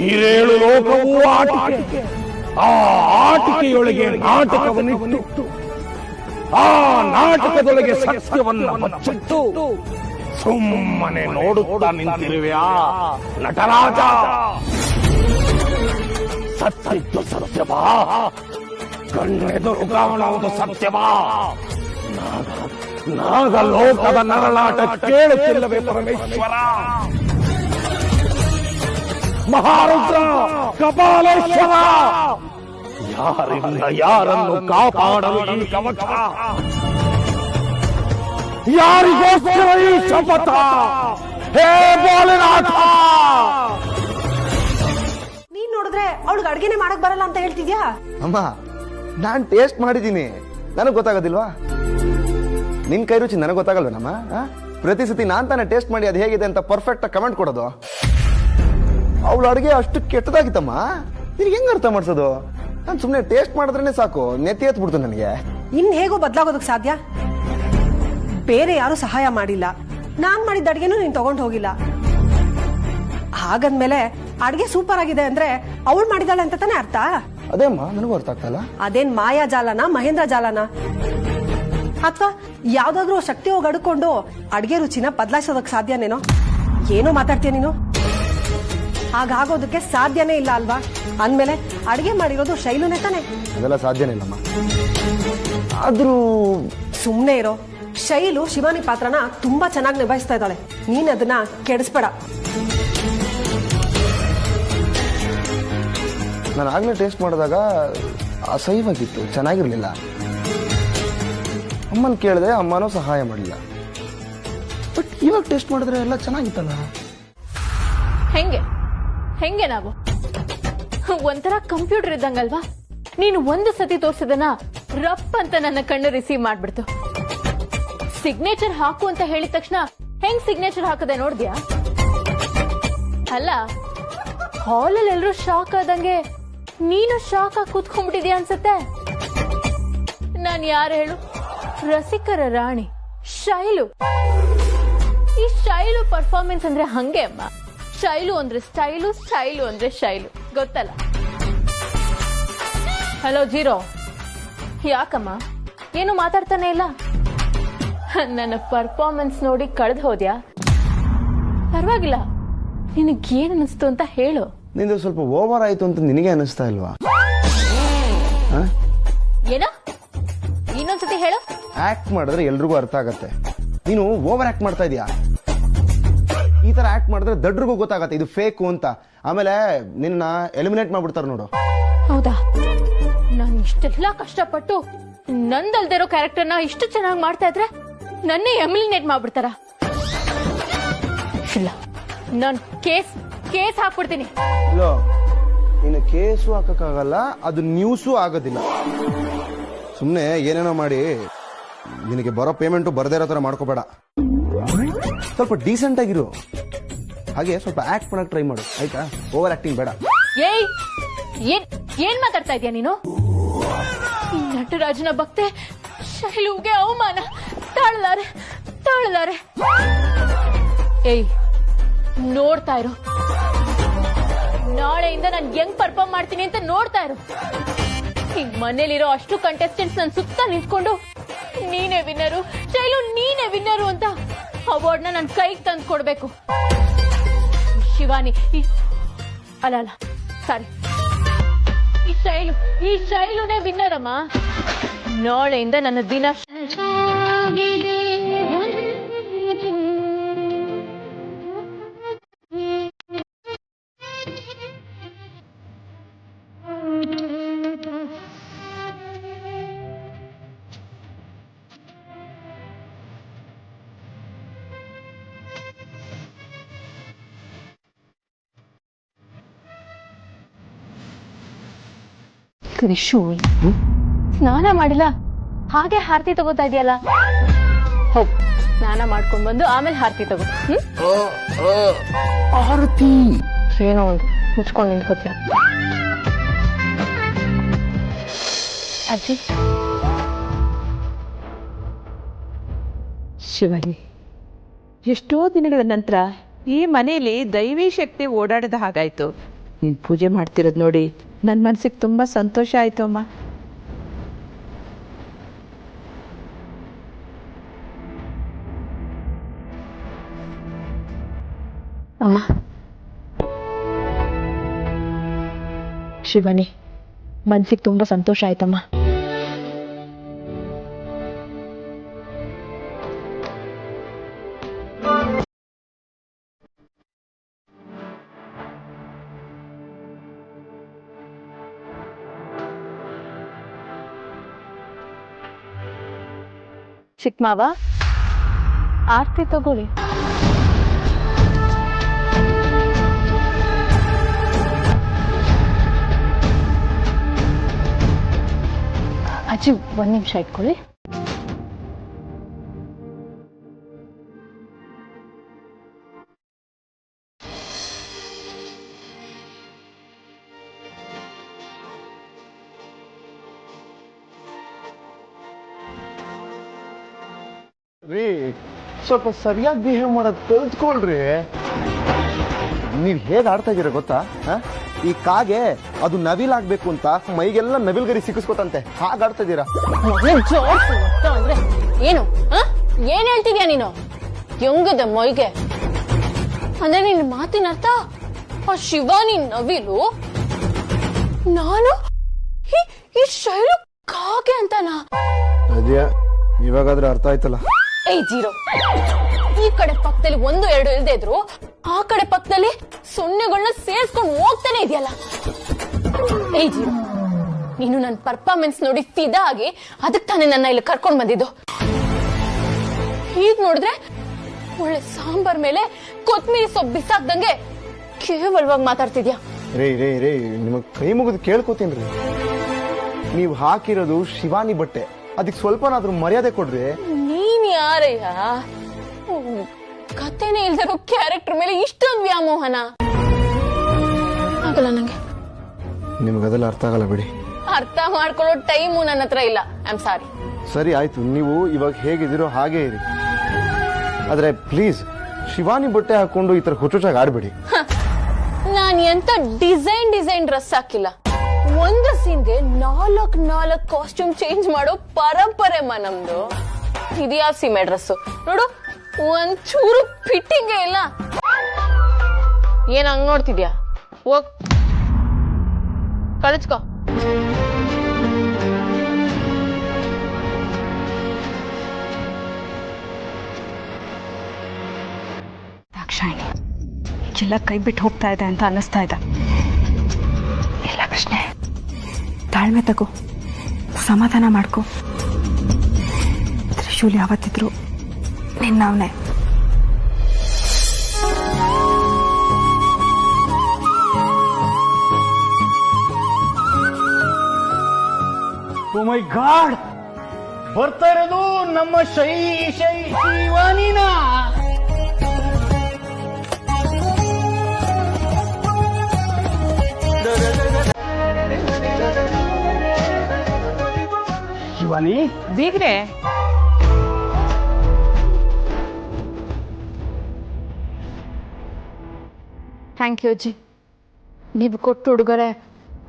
ಈರೇಳು ಲೋಕವೂ ಆಟಿಕೆ. ಆ ಆಟಿಕೆಯೊಳಗೆ ನಾಟಕವನ್ನಿಟ್ಟು ಆ ನಾಟಕದೊಳಗೆ ಸತ್ಯವನ್ನ ಬಚ್ಚಿಟ್ಟು ಸುಮ್ಮನೆ ನೋಡುತ್ತಾ ನಿಂತಿರುವೆಯಾ ನಟರಾಜ? ಸತ್ತಿದ್ದು ಸತ್ಯವಾ? ಕಣ್ಣೆದುರು ಕಾಣುವುದು ಸತ್ಯವಾ? ನಾಗಲೋಕದ ನರಳಾಟ ಕೇಳುತ್ತಿಲ್ಲವೇ ಪರಮೇಶ್ವರ? ಮಹಾರುದ್ರ, ಕಪಾಲೇಶ್ವರ, ಯಾರಿಂದ ಯಾರನ್ನು ಕಾಪಾಡಲು ಈ ಕವಚ? ಯಾರಿಗೋಸ್ಕರ ಈ ಶಪಥ? ಹೇ ಭೋಲೆನಾಥ! ನೀನ್ ನೋಡಿದ್ರೆ ಅವಳಿಗೆ ಅಡ್ಗೆನೆ ಮಾಡಕ್ ಬರಲ್ಲ ಅಂತ ಹೇಳ್ತಿದ್ಯಾ? ಅಮ್ಮ, ನಾನ್ ಟೇಸ್ಟ್ ಮಾಡಿದ್ದೀನಿ, ನನಗ್ ಗೊತ್ತಾಗೋದಿಲ್ವಾ? ನಿನ್ ಕೈ ರುಚಿ ನನಗೆ ಗೊತ್ತಾಗಲ್ವೇನಮ್ಮ? ಪ್ರತಿ ಸತಿ ನಾನ್ ತಾನೇ ಟೇಸ್ಟ್ ಮಾಡಿ ಅದು ಹೇಗಿದೆ ಅಂತ ಪರ್ಫೆಕ್ಟ್ ಕಮೆಂಟ್ ಕೊಡೋದು. ಅವಳ ಅಡುಗೆ ಅಷ್ಟು ಕೆಟ್ಟದಾಗಿತ್ತಮ್ಮ, ನಿನಗೆ ಹೆಂಗ್ ಅರ್ಥ ಮಾಡ್ಸೋದು? ನಾನು ಸುಮ್ಮನೆ ಟೇಸ್ಟ್ ಮಾಡಿದ್ರೇನೆ ಸಾಕು, ನೆತ್ತಿ ಎತ್ಬಿಡ್ತು ನನಗೆ. ಇನ್ ಹೇಗೋ ಬದಲಾಗೋದಕ್ ಸಾಧ್ಯ? ಬೇರೆ ಯಾರು ಸಹಾಯ ಮಾಡಿಲ್ಲ, ನಾನ್ ಮಾಡಿದ ಅಡ್ಗೆನೂ ನೀನ್ ತಗೊಂಡ್ ಹೋಗಿಲ್ಲ. ಹಾಗಂದ್ಮೇಲೆ ಅಡ್ಗೆ ಸೂಪರ್ ಆಗಿದೆ ಅಂದ್ರೆ ಅವಳು ಮಾಡಿದಾಳೆ ಅಂತ ತಾನೇ ಅರ್ಥ? ಅದೇಮ್ಮ, ನನಗೂ ಅರ್ಥ ಆಗ್ತಲ್ಲ. ಅದೇನ್ ಮಾಯಾ ಜಾಲನ, ಮಹೇಂದ್ರ ಜಾಲನ, ಅಥವಾ ಯಾವ್ದಾದ್ರು ಶಕ್ತಿ ಹೋಗಿ ಅಡ್ಕೊಂಡು ಅಡ್ಗೆ ರುಚಿನ ಬದಲಾಯಿಸೋದಕ್ ಸಾಧ್ಯನೇನೋ? ಏನೋ ಮಾತಾಡ್ತೀಯ ನೀನು? ಹಾಗಾಗೋದಕ್ಕೆ ಸಾಧ್ಯನೇ ಇಲ್ಲ ಅಲ್ವಾ? ಅಂದ್ಮೇಲೆ ಅಡ್ಗೆ ಮಾಡಿರೋದು ಶೈಲುನೇ ತಾನೆ? ಅದೆಲ್ಲ ಸಾಧ್ಯನೇ ಇಲ್ಲಮ್ಮ. ಆದ್ರೂ ಸುಮ್ನೆ ಇರೋ. ಶೈಲು ಶಿವಾನಿ ಪಾತ್ರನ ತುಂಬಾ ಚೆನ್ನಾಗಿ ನಿಭಾಯಿಸ್ತಾ ಇದ್ದಾಳೆ, ನೀನ್ ಅದನ್ನ ಕೆಡಿಸ್ಬೇಡ. ನಾನು ಆಗ್ಲೇ ಟೇಸ್ಟ್ ಮಾಡಿದಾಗ ಅಸಹ್ಯವಾಗಿತ್ತು, ಚೆನ್ನಾಗಿರ್ಲಿಲ್ಲ. ಅಮ್ಮನ್ ಕೇಳಿದೆ, ಅಮ್ಮನೂ ಸಹಾಯ ಮಾಡಲಿಲ್ಲ. ಬಟ್ ಇವಾಗ ಟೇಸ್ಟ್ ಮಾಡಿದ್ರೆ ಎಲ್ಲ ಚೆನ್ನಾಗಿತ್ತಲ್ಲ. ಹೆಂಗೆ ನಾವು ಒಂಥರ ಕಂಪ್ಯೂಟರ್ ಇದ್ದಂಗಲ್ವಾ? ನೀನು ಒಂದು ಸತಿ ತೋರ್ಸಿದನ ರಪ್ ಅಂತ ನನ್ನ ಕಣ್ಣು ರಿಸೀವ್ ಮಾಡ್ಬಿಡ್ತು. ಸಿಗ್ನೇಚರ್ ಹಾಕು ಅಂತ ಹೇಳಿದ ತಕ್ಷಣ ಹೆಂಗ್ ಸಿಗ್ನೇಚರ್ ಹಾಕದೆ ನೋಡ್ದ್ಯಾ? ಅಲ್ಲ, ಹಾಲಲ್ಲಿ ಎಲ್ರು ಶಾಕ್ ಆದಂಗೆ ನೀನು ಶಾಕ್ ಆಗಿ ಕೂತ್ಕೊಂಡ್ಬಿಟ್ಟಿದ್ಯಾ ಅನ್ಸತ್ತೆ. ನಾನ್ ಯಾರು ಹೇಳು? ರಸಿಕರ ರಾಣಿ ಶೈಲು. ಈ ಶೈಲು ಪರ್ಫಾರ್ಮೆನ್ಸ್ ಅಂದ್ರೆ ಹಂಗೆ ಅಮ್ಮ. ಶೈಲು ಅಂದ್ರೆ ಸ್ಟೈಲು, ಸ್ಟೈಲು ಅಂದ್ರೆ ಶೈಲು, ಗೊತ್ತಲ್ಲ? ಹಲೋ ಜೀರೋ, ಯಾಕಮ್ಮ ಏನು ಮಾತಾಡ್ತಾನೆ ಇಲ್ಲ? ನನ್ನ ಪರ್ಫಾರ್ಮೆನ್ಸ್ ನೋಡಿ ಕಳೆದು ಹೋದ್ಯಾ? ಪರವಾಗಿಲ್ಲ, ನಿನಗೇನು ಅನಿಸ್ತು ಅಂತ ಹೇಳು. ನಿಂದು ಸ್ವಲ್ಪ ಓವರ್ ಆಯ್ತು ಅಂತ ನಿನಗೆ ಅನಿಸ್ತಾ ಇಲ್ವಾ? ಏನ? ಇನ್ನೊಂದ್ಸತಿ ಹೇಳು. ಆಕ್ಟ್ ಮಾಡಿದ್ರೆ ಎಲ್ರಿಗೂ ಅರ್ಥ ಆಗತ್ತೆ, ನೀನು ಓವರ್ ಆಕ್ಟ್ ಮಾಡ್ತಾ ಇದೀಯಾ. ಈ ತರ ಆಕ್ಟ್ ಮಾಡಿದ್ರೆ ದಡ್ರಿಗೂ ಗೊತ್ತಾಗತ್ತೆ ಇದು ಫೇಕು ಅಂತ. ಆಮೇಲೆ ನಿನ್ನ ಎಲಿಮಿನೇಟ್ ಮಾಡ್ಬಿಡ್ತಾರ ನೋಡು. ಹೌದಾ? ನಾನು ಇಷ್ಟೆಲ್ಲ ಕಷ್ಟಪಟ್ಟು ನಂದಲ್ದೇ ಇರೋ ಕ್ಯಾರೆಕ್ಟರ್ನ ಇಷ್ಟು ಚೆನ್ನಾಗಿ ಮಾಡ್ತಾ ಇದ್ರೆ ನನ್ನೇ ಎಲಿಮಿನೇಟ್ ಮಾಡ್ಬಿಡ್ತಾರ? ಇಲ್ಲ, ನಾನು ಕೇಸ್ ಹಾಕ್ಬಿಡ್ತೀನಿ. ಇಲ್ಲ, ನೀನು ಕೇಸು ಹಾಕಕ್ಕಾಗಲ್ಲ, ಅದು ನ್ಯೂಸು ಆಗೋದಿಲ್ಲ. ಸುಮ್ನೆ ಏನೇನೋ ಮಾಡಿ ನಿನಗೆ ಬರೋ ಪೇಮೆಂಟು ಬರ್ದೇ ಇರೋ ತರ ಮಾಡ್ಕೋಬೇಡ. ಸ್ವಲ್ಪ ಡೀಸೆಂಟ್ ಆಗಿರು, ಹಾಗೆ ಸ್ವಲ್ಪ ಆಕ್ಟ್ ಮಾಡಕ್ ಟ್ರೈ ಮಾಡು, ಆಯ್ತಾ? ಓವರ್ ಆಕ್ಟಿಂಗ್ ಬೇಡ. ಏನ್ ಮಾತಾಡ್ತಾ ಇದೀಯ ನೀನು? ನಟರಾಜನ ಭಕ್ತೆ ಶೈಲುಗೆ ಅವಮಾನ ತಾಳಲಾರೆ. ಏಯ್, ನೋಡ್ತಾ ಇರು, ನಾಳೆಯಿಂದ ನಾನು ಹೆಂಗ್ ಪರ್ಫಾರ್ಮ್ ಮಾಡ್ತೀನಿ ಅಂತ ನೋಡ್ತಾ ಇರು. ಈ ಮನೇಲಿರೋ ಅಷ್ಟು ಕಂಟೆಸ್ಟೆಂಟ್ಸ್ ನನ್ ಸುತ್ತ ನಿಂತ್ಕೊಂಡು ನೀನೇ ವಿನ್ನರು ಶೈಲು, ನೀನೇ ವಿನ್ನರು ಅಂತ ಅವಾರ್ಡ್ನ ನನ್ ಕೈಗೆ ತಂದು ಕೊಡ್ಬೇಕು. ಶಿವಾನಿ ಅಲ್ಲ ಸಾರಿ, ಈ ಶೈಲುನೇ ವಿನ್ನರ್ ಅಮ್ಮ. ನಾಳೆಯಿಂದ ನನ್ನ ದಿನ ತ್ರಿಶೂಲ್ ಸ್ನಾನ ಮಾಡಿಲ್ಲ, ಹಾಗೆ ಹಾರತಿ ತಗೋತಾ ಇದೆಯಲ್ಲ. ಹೋಗ್ ಸ್ನಾನ ಮಾಡ್ಕೊಂಡ್ ಬಂದು ಆಮೇಲೆ ಹಾರತಿ ತಗೋ. ಆರತಿ ಏನೋ ಒಂದು ಮುಚ್ಕೊಂಡು ನಿಂತ್ಕೋತೀಯ. ಅಜ್ಜಿ, ಶಿವನಿ, ಎಷ್ಟೋ ದಿನಗಳ ನಂತರ ಈ ಮನೆಯಲ್ಲಿ ದೈವಿ ಶಕ್ತಿ ಓಡಾಡಿದ ಹಾಗಾಯ್ತು. ನೀನು ಪೂಜೆ ಮಾಡ್ತಿರೋದು ನೋಡಿ ನನ್ನ ಮನಸ್ಸಿಗೆ ತುಂಬ ಸಂತೋಷ ಆಯಿತು ಅಮ್ಮ. ಅಮ್ಮ, ಶಿವನಿ, ಮನ್ಸಿಗೆ ತುಂಬಾ ಸಂತೋಷ ಆಯ್ತಮ್ಮ. ಚಿಕ್ಕ ಮಾವ, ಆರ್ತಿ ತಗೊಳ್ಳಿ. ಅಜ್ಜಿ ಒಂದ್ ನಿಮಿಷ ಇಟ್ಕೊಳ್ಳಿ. ರೀ ಸ್ವಲ್ಪ ಸರಿಯಾಗಿ ಬಿಹೇವ್ ಮಾಡೋದು ಕಲ್ತ್ಕೊಳ್ರಿ. ನೀವ್ ಹೇಗ್ ಆಡ್ತಾ ಇದೀರ ಗೊತ್ತಾ? ಈ ಕಾಗೆ ಅದು ನವಿಲಾಗ್ಬೇಕು ಅಂತ ಮೈಗೆಲ್ಲ ನವಿಲ್ಗರಿ ಸಿಕ್ಕಿಸ್ಕೊತಂತೆ, ಹಾಗೆ ಆಡ್ತಾ ಇದೀರಾ. ಅಂದ್ರೆ ಏನು ಏನ್ ಹೇಳ್ತಿದ್ಯಾ ನೀನು? ಹೆಂಗದೆ ಮೈಗೆ ಅಂದ್ರೆ ನಿನ್ ಮಾತಿನ ಅರ್ಥ ಆ ಶಿವಾನಿ ನವಿಲು, ನಾನು ಈ ಶೈಲು ಕಾಗೆ ಅಂತನಾ? ಅದೇ ಇವಾಗಾದ್ರೂ ಅರ್ಥ ಆಯ್ತಲ್ಲ. ಏಯ್ ಜೀರೋ, ಈ ಕಡೆ ಪಕ್ಕದಲ್ಲಿ 1, 2 ಇಲ್ದೇ ಇದ್ರು ಆ ಕಡೆ ಪಕ್ಕದಲ್ಲಿ ಸೊನ್ನೆಗಳನ್ನ ಸೇರ್ಸ್ಕೊಂಡು ಹೋಗ್ತಾನೆ ಇದೆಯಲ್ಲ. ಏಯ್ ಜೀರೋ, ನೀನು ನನ್ನ ಪರ್ಫಾರ್ಮೆನ್ಸ್ ನೋಡಿ ಫಿದಾ ಆಗಿ ಅದಕ್ಕೆ ತಾನೇ ನನ್ನ ಇಲ್ಲಿ ಕರ್ಕೊಂಡ್ ಬಂದಿದ್ದು. ಹೀಗ್ ನೋಡಿದ್ರೆ ಒಳ್ಳೆ ಸಾಂಬಾರ್ ಮೇಲೆ ಕೊತ್ಮೀರಿ ಸೊಪ್ಪು ಬಿಸಾಕ್ದಂಗೆ ಕೇವಲವಾಗಿ ಮಾತಾಡ್ತಿದ್ಯಾ. ರೇ ರೇ ರೇ ನಿಮಗ್ ಕೈ ಮುಗಿದು ಕೇಳ್ಕೊತೀನ್ರಿ, ನೀವ್ ಹಾಕಿರೋದು ಶಿವಾನಿ ಬಟ್ಟೆ, ಅದಕ್ಕೆ ಸ್ವಲ್ಪನಾದ್ರೂ ಮರ್ಯಾದೆ ಕೊಡ್ರಿ. ನೀನ್ ಯಾರಯ್ಯ? ಕತೆನೇ ಇಲ್ದಿರೋ ಕ್ಯಾರೆಕ್ಟರ್ ಮೇಲೆ ಇಷ್ಟೊಂದು ವ್ಯಾಮೋಹನ ಆಗಲ್ಲ ನಂಗೆ. ನಿಮ್ಗದೆಲ್ಲ ಅರ್ಥ ಆಗಲ್ಲ ಬಿಡಿ. ಅರ್ಥ ಮಾಡ್ಕೊಳ್ಳೋ ಟೈಮು ನನ್ನ ಹತ್ರ ಇಲ್ಲ. I am sorry. ಸರಿ ಆಯ್ತು, ನೀವು ಇವಾಗ ಹೇಗಿದ್ದೀರೋ ಹಾಗೆ ಇರಿ. ಆದ್ರೆ ಪ್ಲೀಸ್ ಶಿವಾನಿ ಬಟ್ಟೆ ಹಾಕೊಂಡು ಈ ತರ ಹುಚ್ಚುಚ್ಚಾಗಿ ಆಡ್ಬೇಡಿ. ನಾನ್ ಎಂತ ಡಿಸೈನ್ ಡ್ರೆಸ್ ಹಾಕಿಲ್ಲ. ಒಂದು ಸೀನ್ಗೆ 4 ಕಾಸ್ಟ್ಯೂಮ್ ಚೇಂಜ್ ಮಾಡೋ ಪರಂಪರೆ ನಮ್ದು. ಇದೆಯಾ ಸೀಮೆ ಡ್ರೆಸ್ ನೋಡು, ಒಂಚೂರು ಫಿಟ್ಟಿಂಗೇ ಇಲ್ಲ. ಏನ್ ಹಂಗ್ ನೋಡ್ತಿದ್ಯಾ? ಹೋಗ್ ಕಳಿಸ್ಕೊ. ದಾಕ್ಷಾಯಿಣಿ ಎಲ್ಲ ಕೈ ಬಿಟ್ಟು ಹೋಗ್ತಾ ಇದೆ ಅಂತ ಅನ್ನಿಸ್ತಾ ಇದೆ. ಇಲ್ಲ ಕೃಷ್ಣೆ, ತಾಳ್ಮೆ ತಗೋ, ಸಮಾಧಾನ ಮಾಡ್ಕೋ. ತ್ರಿಶೂಲ್ ಯಾವತ್ತಿದ್ರು ನಿನ್ನವನೇ. ಓ ಮೈ ಗಾಡ್, ಬರ್ತಾ ಇರೋದು ನಮ್ಮ ಶಿವಾನಿನ. ಶಿವಾನಿ ಬೀಗ್ರೆ, ಥ್ಯಾಂಕ್ ಯು ಅಜ್ಜಿ. ನೀವು ಕೊಟ್ಟು ಉಡುಗೊರೆ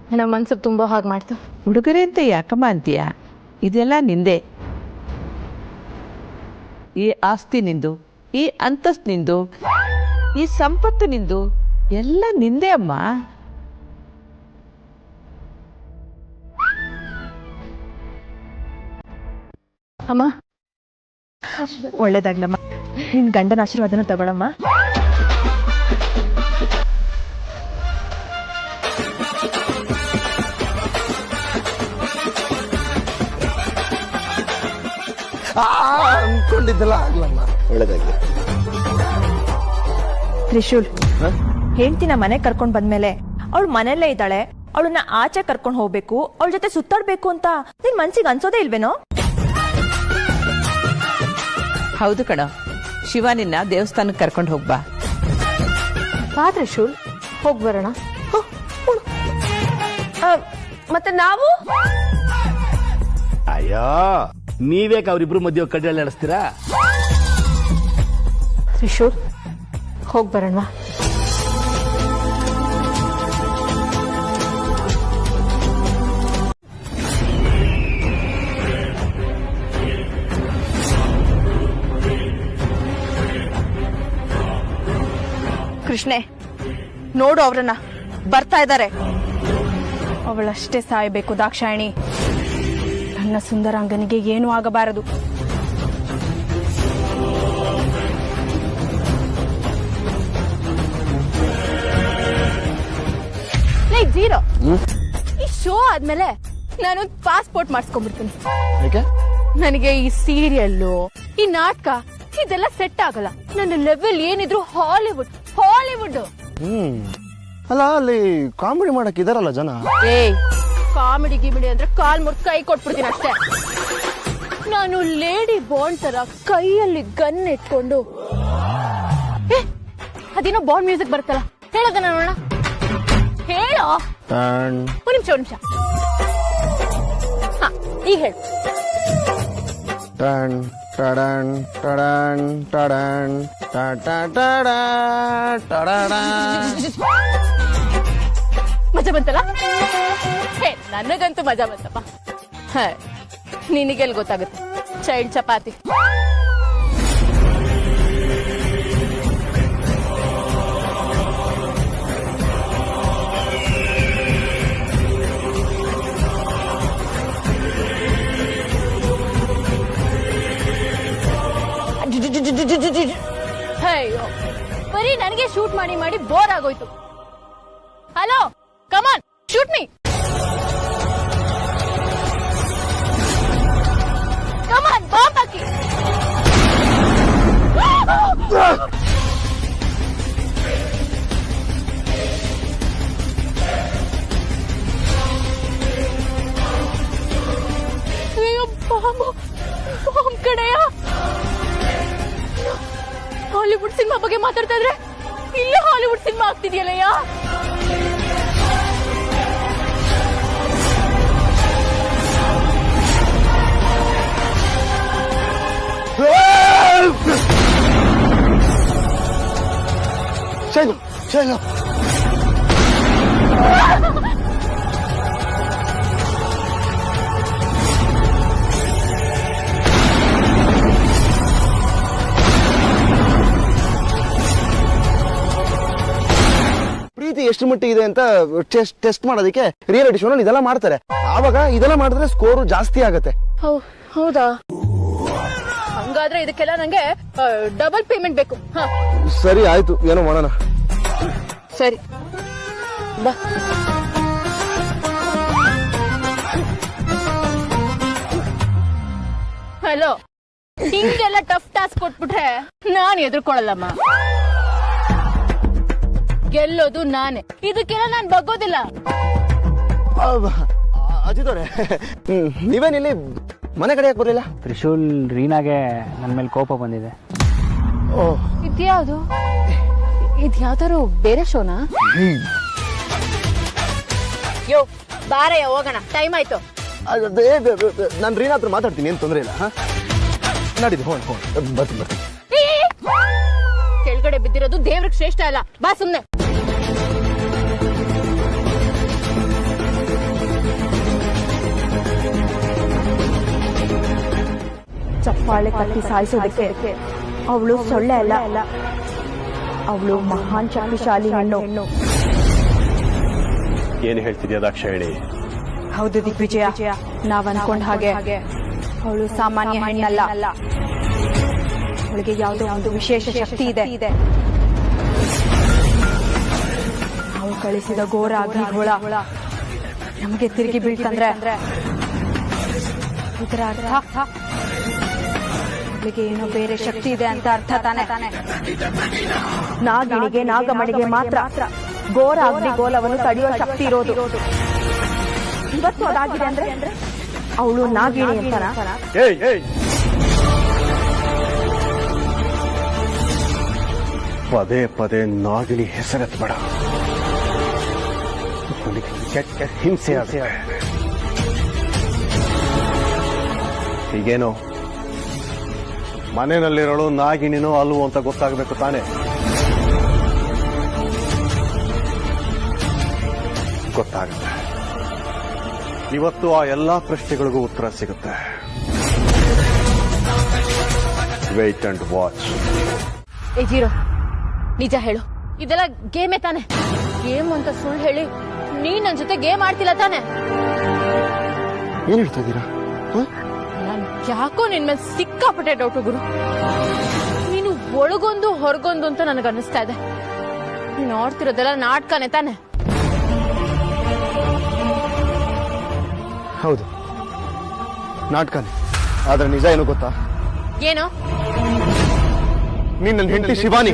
ನನ್ನ ಮನ್ಸಿಗೆ ತುಂಬಾ ಹಾಗೆ ಮಾಡ್ತು. ಉಡುಗೊರೆ ಅಂತ ಯಾಕಮ್ಮ ಅಂತೀಯ? ಇದೆಲ್ಲ ನಿಂದೆ. ಈ ಆಸ್ತಿ ನಿಂದು, ಈ ಅಂತಸ್ತು ನಿಂದು, ಈ ಸಂಪತ್ತು ನಿಂದು, ಎಲ್ಲ ನಿಂದೆ ಅಮ್ಮ. ಅಮ್ಮ ಒಳ್ಳೇದಾಗ್ಲಮ್ಮ. ನಿನ್ ಗಂಡನ ಆಶೀರ್ವಾದನ ತಗೊಳಮ್ಮ. ಅನ್ಕೊಂಡಿದ್ದೆಲ್ಲ ಆಗ್ಲಮ್ಮ, ಒಳ್ಳೇದಾಗ್ಲಿ. ತ್ರಿಶೂಲ್, ಹೆಂಡ್ತಿನ ಮನೆ ಕರ್ಕೊಂಡ್ ಬಂದ್ಮೇಲೆ ಅವಳು ಮನೆಯಲ್ಲೇ ಇದ್ದಾಳೆ, ಅವಳನ್ನ ಆಚೆ ಕರ್ಕೊಂಡ್ ಹೋಗ್ಬೇಕು, ಅವಳ ಜೊತೆ ಸುತ್ತಾಡ್ಬೇಕು ಅಂತ ನಿನ್ ಮನ್ಸಿಗೆ ಅನ್ಸೋದೇ ಇಲ್ವೇನೋ? ಹೌದು ಕಣ, ಶಿವಾನಿನ ದೇವಸ್ಥಾನಕ್ಕೆ ಕರ್ಕೊಂಡು ಹೋಗ್ಬಾ. ಬಾ ತ್ರಿಶೂಲ್, ಹೋಗ್ ಬರೋಣ. ಮತ್ತೆ ನಾವು ಅಯ್ಯೋ, ನೀವೇಕ ಅವ್ರಿಬ್ರು ಮಧ್ಯೆ ಕಡ್ಡಲ್ಲಿ ನಡೆಸ್ತೀರಾ? ತ್ರಿಶೂಲ್, ಹೋಗ್ ಬರೋಣ. ಕೃಷ್ಣೆ, ನೋಡು ಅವ್ರನ್ನ ಬರ್ತಾ ಇದ್ದಾರೆ. ಅವಳಷ್ಟೇ ಸಾಯಬೇಕು ದಾಕ್ಷಾಯಿಣಿ. ನನ್ನ ಸುಂದರಾಂಗನಿಗೆ ಏನೂ ಆಗಬಾರದು. ಜೀರೋ, ಈ ಶೋ ಆದ್ಮೇಲೆ ನಾನು ಪಾಸ್ಪೋರ್ಟ್ ಮಾಡಿಸ್ಕೊಂಡ್ಬಿಡ್ತೀನಿ. ನನಗೆ ಈ ಸೀರಿಯಲ್ಲು, ಈ ನಾಟಕ ಇದೆಲ್ಲ ಸೆಟ್ ಆಗಲ್ಲ. ನನ್ನ ಲೆವೆಲ್ ಏನಿದ್ರು ಹಾಲಿವುಡ್. ಅಲ್ಲ, ಅಲ್ಲಿ ಕಾಮಿಡಿ ಮಾಡಕ್ ಇದಾರಲ್ಲ ಜನ. ಏಯ್, ಕಾಮಿಡಿ ಗಿಮಿಡಿ ಅಂದ್ರೆ ಕಾಲ್ ಮುರ್ದ್ ಕೈ ಕೊಟ್ಬಿಡ್ತೀನಿ ಅಷ್ಟೇ. ನಾನು ಲೇಡಿ ಬಾಂಡ್ ತರ ಕೈಯಲ್ಲಿ ಗನ್ ಇಟ್ಕೊಂಡು ಅದೇನೋ ಬಾಂಡ್ ಮ್ಯೂಸಿಕ್ ಬರುತ್ತಲ್ಲ, ಹೇಳೋದನ್ನ ನೋಡೋಣ. ಹೇಳೋ. ಒಂದ್ ನಿಮಿಷ. ಹಾ, ಈಗ ಹೇಳು. ಮಜಾ ಬಂತಲ್ಲ? ನನಗಂತೂ ಮಜಾ ಬಂತಪ್ಪ. ನಿನಗೆಲ್ ಗೊತ್ತಾಗುತ್ತೆ ಚೈಲ್ಡ್ ಚಪಾತಿ. ಅಯ್ಯೋ, ಬರೀ ನನಗೆ ಶೂಟ್ ಮಾಡಿ ಮಾಡಿ ಬೋರ್ ಆಗೋಯ್ತು. ಹಲೋ, ಕಮಾನ್, ಶೂಟ್ ಮೀ. ಕಮಾನ್, ಬಾಂಬ್ ಹಾಕಿ. ಅಯ್ಯೋ, ಬಾಂಬ್ ಕಡೆಯ ಹಾಲಿವುಡ್ ಸಿನಿಮಾ ಬಗ್ಗೆ ಮಾತಾಡ್ತಾ ಇದ್ರೆ ಇಲ್ಲೇ ಹಾಲಿವುಡ್ ಸಿನಿಮಾ ಆಗ್ತಿದ್ಯಲ್ಲಯ್ಯ. ಶೈಲು, ಶೈಲು. ಪ್ರೀತಿ ಎಷ್ಟು ಮಟ್ಟಿಗೆ ಅಂತ ಟೆಸ್ಟ್ ಮಾಡೋದಕ್ಕೆ ರಿಯಾಲಿಟಿ ಶೋ ಇದೆಲ್ಲ ಮಾಡ್ತಾರೆ. ಆವಾಗ ಇದೆಲ್ಲ ಮಾಡಿದ್ರೆ ಸ್ಕೋರು ಜಾಸ್ತಿ ಆಗತ್ತೆ. ಹೌದಾ? ಹಂಗಾದ್ರೆ ಇದಕ್ಕೆಲ್ಲ ನಂಗೆ ಡಬಲ್ ಪೇಮೆಂಟ್ ಬೇಕು. ಸರಿ, ಆಯ್ತು, ಏನೋ ಮಾಡೋಣ. ಸರಿ, ಬಾ. ಹಲೋ, ಹಿಂಗೆಲ್ಲ ಟಫ್ ಟಾಸ್ಕ್ ಕೊಟ್ಬಿಟ್ರೆ ನಾನು ಎದುರ್ಕೊಳ್ಳಲ್ಲಮ್ಮ. ಗೆಲ್ಲೋದು ನಾನೇ, ಇದಕ್ಕೆಲ್ಲ ನಾನು ಬಗ್ಗೋದಿಲ್ಲ. ಅಜಿತ್ ಅವರೇ, ನೀವೇನಿಲ್ಲಿ ಮನೆ ಕಡೆ ಯಾಕೆ ಬರಲಿಲ್ಲ? ತ್ರಿಶೂಲ್, ರೀನಾಗೆ ನನ್ನ ಮೇಲೆ ಕೋಪ ಬಂದಿದೆ. ಇದ್ಯಾವುದು? ಇದ್ಯಾವ್ದಾರು ಬೇರೆ ಶೋನಾ? ಯೋ, ಬಾರಯ್ಯ ಹೋಗೋಣ, ಟೈಮ್ ಆಯ್ತು. ನಾನು ರೀನಾ ಹತ್ರ ಮಾತಾಡ್ತೀನಿ, ಏನ್ ತೊಂದರೆ ಇಲ್ಲ. ನಡೀರಿ, ಬರ್ತೀನಿ. ಕೆಳಗಡೆ ಬಿದ್ದಿರೋದು ದೇವ್ರಿಗೆ ಶ್ರೇಷ್ಠ ಅಲ್ಲ, ಬಾ ಸುಮ್ನೆ. ಚಪ್ಪಾಳೆ ಕಟ್ಟಿ ಸಾಯಿಸೋದಕ್ಕೆ ಅವಳು ಸೊಳ್ಳೆ ಅಲ್ಲ, ಅವಳು ಮಹಾನ್ ಶಕ್ತಿಶಾಲಿ ಹೆಣ್ಣು. ಏನು ಹೇಳ್ತಿದ್ಯಾ ದಾಕ್ಷಾಯಣಿ? ಹೌದು ದಿಗ್ವಿಜಯ, ನಾವ್ ಅನ್ಕೊಂಡ್ ಹಾಗೆ ಅವಳು ಸಾಮಾನ್ಯ ಹೆಣ್ಣಲ್ಲ. ಅವಳಿಗೆ ಯಾವುದೋ ಒಂದು ವಿಶೇಷ ಶಕ್ತಿ ಇದೆ. ನಾವು ಕಳಿಸಿದ ಘೋರ ಅಗ್ನಿಗೋಳ ನಮಗೆ ತಿರುಗಿ ಬೀಳ್ತಂದ್ರೆ ಇದರ ಅರ್ಥ ಅವಳಿಗೆ ಏನೋ ಬೇರೆ ಶಕ್ತಿ ಇದೆ ಅಂತ ಅರ್ಥ ತಾನೆ. ನಾಗಿಣಿಗೆ, ನಾಗಮಣಿಗೆ ಮಾತ್ರ ಘೋರ ಅಗ್ನಿಗೋಲವನ್ನು ತಡೆಯುವ ಶಕ್ತಿ ಇರೋದು. ಇವತ್ತು ಅದಾಗಿದೆ ಅಂದ್ರೆ ಅವಳು ನಾಗಿಣಿ ಅಂತಾನ? ಪದೇ ಪದೇ ನಾಗಿಣಿ ಹೆಸರೆತ್ಬೇಡ, ಕೆಟ್ಟ ಹಿಂಸೆ ಆಗುತ್ತೆ. ಹೀಗೇನೋ ಮನೆಯಲ್ಲಿರೋಳು ನಾಗಿಣಿನೋ ಅಲ್ವೋ ಅಂತ ಗೊತ್ತಾಗಬೇಕು ತಾನೆ. ಗೊತ್ತಾಗುತ್ತೆ. ಇವತ್ತು ಆ ಎಲ್ಲಾ ಪ್ರಶ್ನೆಗಳಿಗೂ ಉತ್ತರ ಸಿಗುತ್ತೆ. Wait and watch. ಏ ಜೀರೋ, ನಿಜ ಹೇಳು, ಇದೆಲ್ಲ ಗೇಮೇ ತಾನೆ? ಗೇಮ್ ಅಂತ ಸುಳ್ಳು ಹೇಳಿ ನೀನ್ ನನ್ ಜೊತೆ ಗೇಮ್ ಆಡ್ತಿಲ್ಲ ತಾನೆ? ಏನ್ ಹೇಳ್ತಾ ಇದ್ದೀರಾ? ನನ್ ಯಾಕೋ ನಿನ್ ಮೇಲೆ ಸಿಕ್ಕಾಪಟ್ಟೆ ಡೌಟು ಗುರು. ನೀನು ಒಳಗೊಂದು ಹೊರಗೊಂದು ಅಂತ ನನಗೆ ಅನ್ನಿಸ್ತಾ ಇದೆ. ನೀನು ಆಡ್ತಿರೋದೆಲ್ಲ ನಾಟಕನೇ ತಾನೆ? ಹೌದು, ನಾಟಕನೇ. ಆದ್ರೆ ನಿಜ ಏನು ಗೊತ್ತಾ? ಏನು? ನೀನ್ ನನ್ನ ಹೆಂಡತಿ ಶಿವಾನಿ.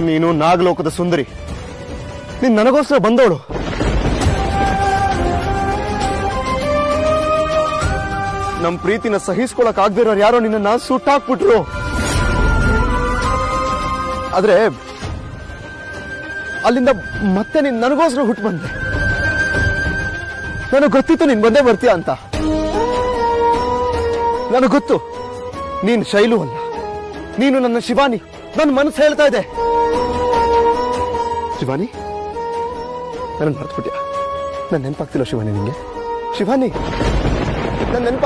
ನೀನು ನಾಗಲೋಕದ ಸುಂದರಿ, ನೀನ್ ನನಗೋಸ್ಕರ ಬಂದವಳು. ನಮ್ ಪ್ರೀತಿನ ಸಹಿಸ್ಕೊಳಕ್ ಆಗದಿರೋರು ಯಾರೋ ನಿನ್ನ ಸುಟ್ಟಾಕ್ಬಿಟ್ರು. ಆದ್ರೆ ಅಲ್ಲಿಂದ ಮತ್ತೆ ನೀನ್ ನನಗೋಸ್ಕರ ಹುಟ್ಟು ಬಂದೆ. ನನಗೆ ಗೊತ್ತಿತ್ತು ನೀನ್ ಬಂದೇ ಬರ್ತೀಯ ಅಂತ. ನನಗೆ ಗೊತ್ತು ನೀನ್ ಶೈಲು ಅಲ್ಲ, ನೀನು ನನ್ನ ಶಿವಾನಿ. ನನ್ನ ಮನಸ್ಸು ಹೇಳ್ತಾ ಇದೆ. ಶಿವಾನಿ, ನನ್ನ ಮರ್ತ್ಬಿಟ್ಯಾ? ನನ್ನ ನೆನಪಾಗ್ತಿಲ್ಲ ಶಿವಾನಿ ನಿಂಗೆ? ಶಿವಾನಿ, ನನ್ನ ನೆನಪ